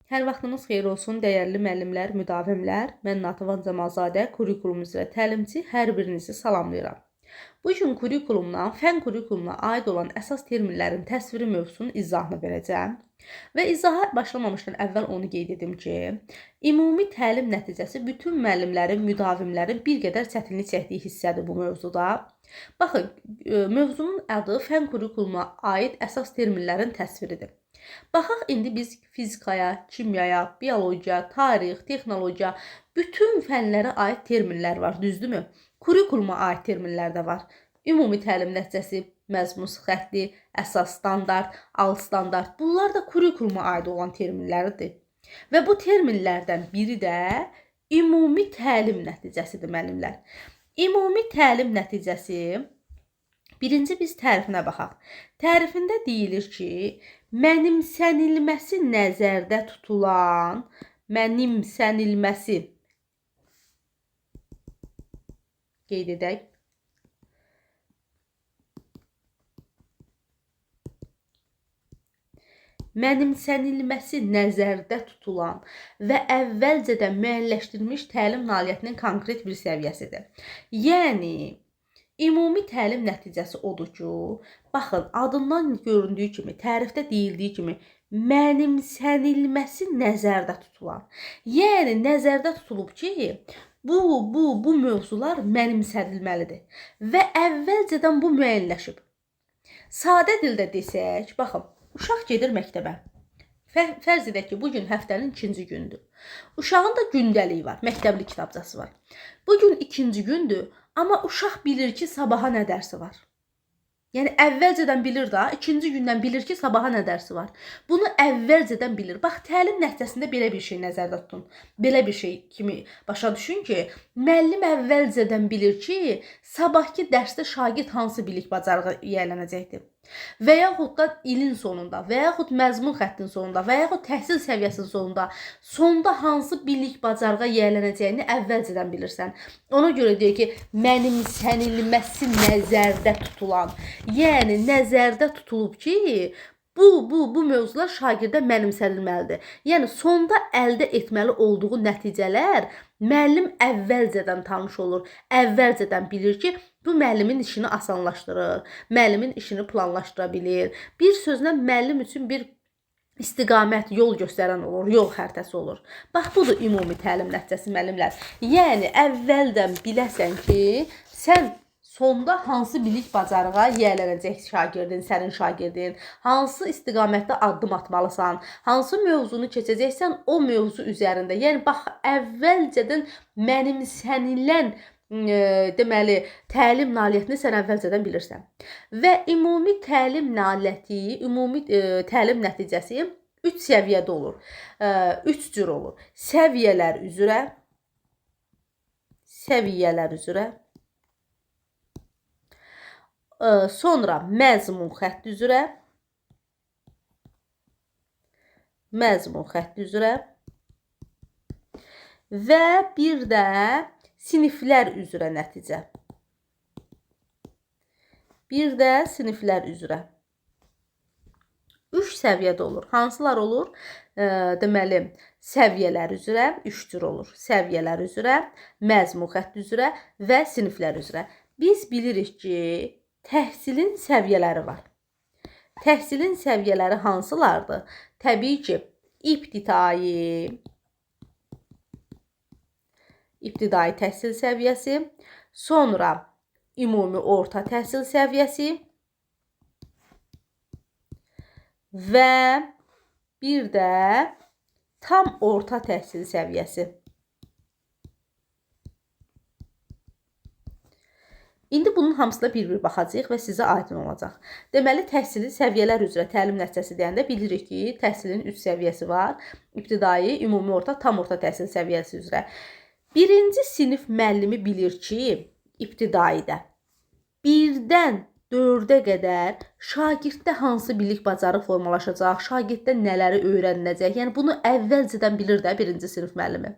Hər vaxtınız xeyir olsun, dəyərli müəllimlər, müdavimlər. Mən Natəvan Cəmalzadə, kurikulum üzrə təlimçi, hər birinizi salamlayıram. Bu gün kurikulumdan, fən kurikulumuna aid olan əsas terminlərin təsviri mövzusunun izahını verəcəm. Və izaha başlamamışdan əvvəl onu qeyd edim ki, ümumi təlim nəticəsi bütün müəllimlərin, müdavimlərin bir qədər çətinlik çəkdiyi hissədir bu mövzuda. Baxın, mövzunun adı fən kurikulumuna aid əsas terminlərin təsviridir. Baxaq indi biz fizikaya, kimyaya, biologiya, tarix, texnologiya, bütün fənlərə aid terminlər var, düzdürmü? Kurikuluma aid terminlər də var. Ümumi təlim nəticəsi, məzmun xətti, əsas standart, alt standart. Bunlar da kurikuluma aid olan terminlərdir. Və bu terminlərdən biri də ümumi təlim nəticəsidir, müəllimlər. Ümumi təlim nəticəsi, birinci biz tərifinə baxaq. Tərifində deyilir ki, mənimsənilməsi nəzərdə tutulan, mənimsənilməsi, qeyd edək, mənimsənilməsi nəzərdə tutulan və əvvəlcədən müəyyənləşdirilmiş təlim nailiyyətinin konkret bir səviyyəsidir. Yəni, ümumi təlim nəticəsi odur ki, baxın, adından göründüyü kimi, tərifdə deyildiyi kimi, mənimsənilməsi nəzərdə tutulan. Yəni, nəzərdə tutulub ki, bu mövzular mənimsənilməlidir və əvvəlcədən bu müəyyənləşib. Sadə dildə desək, baxın, uşaq gedir məktəbə. Fərz edək ki, bugün həftənin 2-ci gündür. Uşağın da gündəliyi var, məktəbli kitabcası var. Bugün 2-ci gündür, amma uşaq bilir ki, sabaha nə dərsi var. Yəni, əvvəlcədən bilir da, 2-ci gündən bilir ki, sabaha nə dərsi var. Bunu əvvəlcədən bilir. Bax, təlim nəticəsində belə bir şey nəzərdə tutun. Belə bir şey kimi başa düşün ki, müəllim əvvəlcədən bilir ki, sabahki dərsdə şagird hansı bilik bacarığı yiyələnəcəkdir. Və yaxud da ilin sonunda, və yaxud məzmun xəttin sonunda, və yaxud təhsil səviyyəsinin sonda hansı bilik bacarığa yiyələnəcəyini əvvəlcədən bilirsən. Ona görə deyir ki, mənimsənilməsi nəzərdə tutulan. Yəni, nəzərdə tutulub ki, bu mövzular şagirdə mənimsənilməlidir. Yəni, sonda əldə etməli olduğu nəticələr müəllim əvvəlcədən tanış olur, əvvəlcədən bilir ki, bu müəllimin işini asanlaşdırır, müəllimin işini planlaşdıra bilir. Bir sözlə müəllim üçün bir istiqamət, yol göstərən olur, yol xəritəsi olur. Bax, budur ümumi təlim nəticəsi, müəllimlər. Yəni, əvvəldən biləsən ki, sən sonda hansı bilik bacarığa yiyələnəcək şagirdin, sənin şagirdin, hansı istiqamətdə addım atmalısan, hansı mövzunu keçəcəksən o mövzu üzərində. Yəni, bax, əvvəlcədən mənimsənilən deməli, təlim nailiyyətini sən əvvəlcədən bilirsən. Və ümumi təlim nailiyyəti, ümumi təlim nəticəsi 3 səviyyədə olur. 3 cür olur. Səviyyələr üzrə, sonra məzmun xətti üzrə və bir də siniflər üzrə nəticə. Bir də siniflər üzrə. 3 səviyyədə olur. Hansılar olur? Deməli, səviyyələr üzrə 3 cür olur. Səviyyələr üzrə, məzmun xətti üzrə və siniflər üzrə. Biz bilirik ki, təhsilin səviyyələri var. Təhsilin səviyyələri hansılardır? Təbii ki, İbtidai təhsil səviyyəsi, sonra ümumi orta təhsil səviyyəsi və bir də tam orta təhsil səviyyəsi. İndi bunun hamısına bir-bir baxacağıq və sizə aydın olacaq. Deməli, təhsilin səviyyələr üzrə təlim nəticəsi deyəndə bilirik ki, təhsilin 3 səviyyəsi var. İbtidai, ümumi orta, tam orta təhsil səviyyəsi üzrə. Birinci sinif müəllimi bilir ki, ibtidaidə 1-dən 4-ə qədər şagirddə hansı bilik bacarıq formalaşacaq, şagirddə nələri öyrəniləcək. Yəni, bunu əvvəlcədən bilir də birinci sinif müəllimi.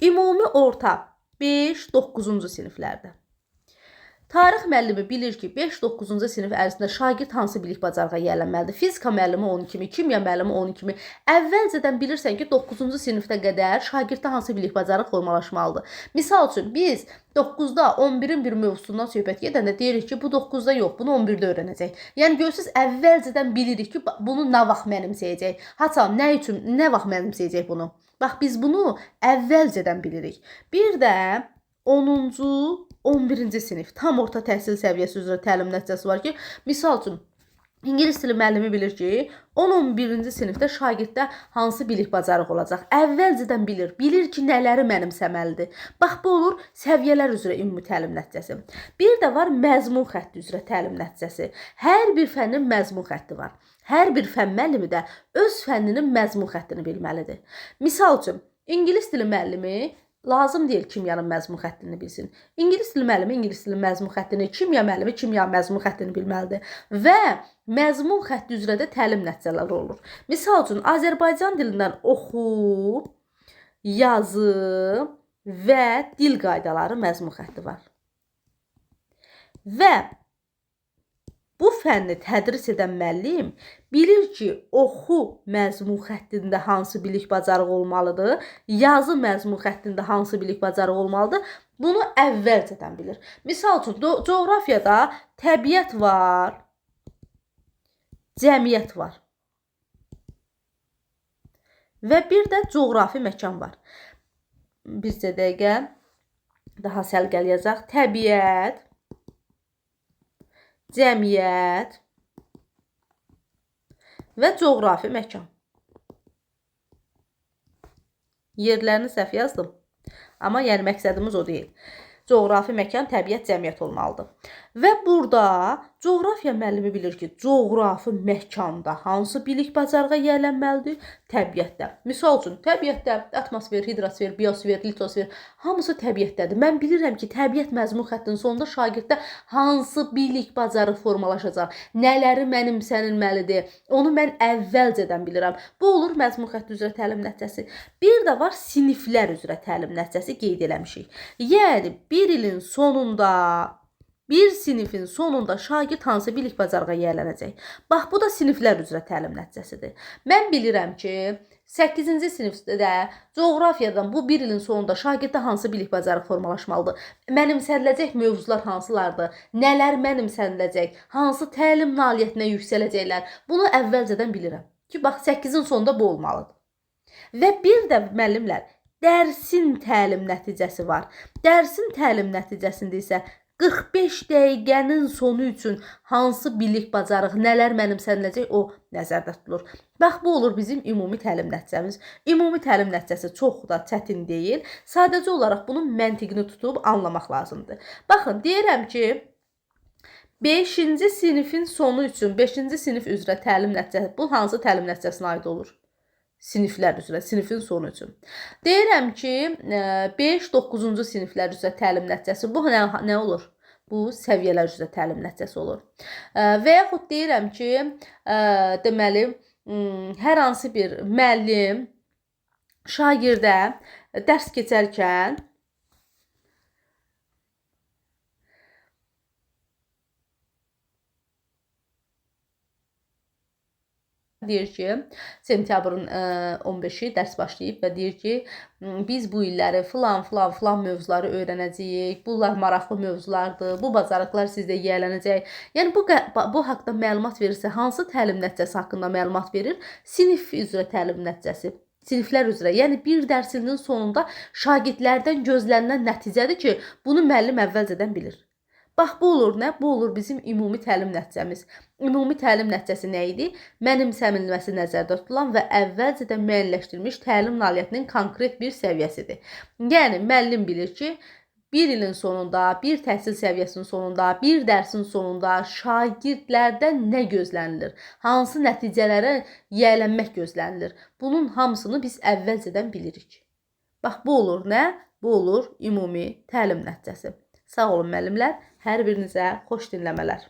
Ümumi orta 5-9-cu siniflərdə. Tarix müəllimi bilir ki, 5-9-cu sinif ərzində şagird hansı bilik bacarığa yiyələnməlidir? Fizika müəllimi onun kimi, kimya müəllimi onun kimi. Əvvəlcədən bilirsən ki, 9-cu sinifdə qədər şagirddə hansı bilik bacarıq formalaşmalıdır. Misal üçün, biz 9-da 11-in bir mövzusundan söhbət gedəndə deyirik ki, bu 9-da yox, bunu 11-də öyrənəcək. Yəni, görürsünüz, əvvəlcədən bilirik ki, bunu nə vaxt mənimsəyəcək? Haça, nə üçün, nə vaxt mənimsəyəcək bunu? Bax, biz bunu əvvəlcədən bilirik. Bir də 10-cu, 11-ci sinif tam orta təhsil səviyyəsi üzrə təlim nəticəsi var ki, misal üçün, İngilis dili müəllimi bilir ki, 10-11-ci sinifdə şagirddə hansı bilik bacarıq olacaq. Əvvəlcədən bilir. Bilir ki, nələri mənimsəməlidir. Bax, bu olur səviyyələr üzrə ümumi təlim nəticəsi. Bir də var məzmun xətti üzrə təlim nəticəsi. Hər bir fənnin məzmun xətti var. Hər bir fənn müəllimi də öz fənninin məzmun xəttini bilməlidir. Misal üçün, İngilis dili müəllimi lazım deyil kimyanın məzmun xəttini bilsin. İngilis dili müəllimi ingilis dili məzmun xəttini, kimya müəllimi kimya məzmun xəttini bilməlidir. Və məzmun xətti üzrə də təlim nəticələri olur. Misal üçün, Azərbaycan dilindən oxu, yazı və dil qaydaları məzmun xətti var. Və bu fənni tədris edən müəllim bilir ki, oxu məzmun xəttində hansı bilik bacarığı olmalıdır, yazı məzmun xəttində hansı bilik bacarığı olmalıdır. Bunu əvvəlcədən bilir. Misal üçün, coğrafiyada təbiət var, cəmiyyət var və bir də coğrafi məkan var. Bircə dəqiqə daha səlqəli yazaq. Təbiət, cəmiyyət və coğrafi məkan. Yerlərini səhv yazdım. Amma yəni məqsədimiz o deyil. Coğrafi məkan, təbiət, cəmiyyət olmalıdır. Və burada coğrafiya müəllimi bilir ki, coğrafi məkanda hansı bilik bacarığa yiyələnməlidir? Təbiətdə. Misal üçün, təbiətdə atmosfer, hidrosfer, biosfer, litosfer hamısı təbiətdədir. Mən bilirəm ki, təbiət məzmun xəttinin sonunda şagirddə hansı bilik bacarıq formalaşacaq, nələri mənimsənilməlidir, onu mən əvvəlcədən bilirəm. Bu olur məzmun xətti üzrə təlim nəticəsi. Bir də var siniflər üzrə təlim nəticəsi qeyd eləmişik. Yəni, bir ilin sonunda, bir sinifin sonunda şagird hansı bilik bacarığa yiyələnəcək. Bax, bu da siniflər üzrə təlim nəticəsidir. Mən bilirəm ki, 8-ci sinifdə coğrafiyadan bu bir ilin sonunda şagirddə hansı bilik bacarıq formalaşmalıdır. Mənimsəniləcək mövzular hansılardır, nələr mənimsəniləcək, hansı təlim nailiyyətinə yüksələcəklər. Bunu əvvəlcədən bilirəm ki, bax, 8-in sonunda bu olmalıdır. Və bir də müəllimlər, dərsin təlim nəticəsi var. Dərsin təlim nəticəsində isə 45 dəqiqənin sonu üçün hansı bilik bacarıq, nələr mənimsəniləcək o nəzərdə tutulur. Bax, bu olur bizim ümumi təlim nəticəmiz. Ümumi təlim nəticəsi çox da çətin deyil. Sadəcə olaraq bunun məntiqini tutub anlamaq lazımdır. Baxın, deyirəm ki, 5-ci sinifin sonu üçün, 5-ci sinif üzrə təlim nəticəsi, bu hansı təlim nəticəsinə aid olur? Siniflər üzrə, sinifin sonu üçün. Deyirəm ki, 5-9-cu siniflər üzrə təlim nəticəsi. Bu nə olur? Bu səviyyələr üzrə təlim nəticəsi olur. Və yaxud deyirəm ki, deməli, hər hansı bir müəllim şagirdə dərs keçərkən deyir ki, sentyabrın 15-i dərs başlayıb və deyir ki, biz bu illəri filan mövzuları öyrənəcəyik, bunlar maraqlı mövzulardır, bu bacarıqlar sizdə yiyələnəcək. Yəni, bu haqda məlumat verirsə, hansı təlim nəticəsi haqqında məlumat verir? Sinif üzrə təlim nəticəsi. Siniflər üzrə. Yəni, bir dərs ilinin sonunda şagirdlərdən gözlənilən nəticədir ki, bunu müəllim əvvəlcədən bilir. Bax, bu olur nə? Bu olur bizim ümumi təlim nəticəmiz. Ümumi təlim nəticəsi nə idi? Mənimsənilməsi nəzərdə tutulan və əvvəlcədən müəyyənləşdirilmiş təlim nailiyyətinin konkret bir səviyyəsidir. Yəni, müəllim bilir ki, bir ilin sonunda, bir təhsil səviyyəsinin sonunda, bir dərsin sonunda şagirdlərdən nə gözlənilir? Hansı nəticələrə yiyələnmək gözlənilir? Bunun hamısını biz əvvəlcədən bilirik. Bax, bu olur nə? Bu olur ümumi təlim nəticəsi. Sağ olun müəllimlər, hər birinizə xoş dinləmələr.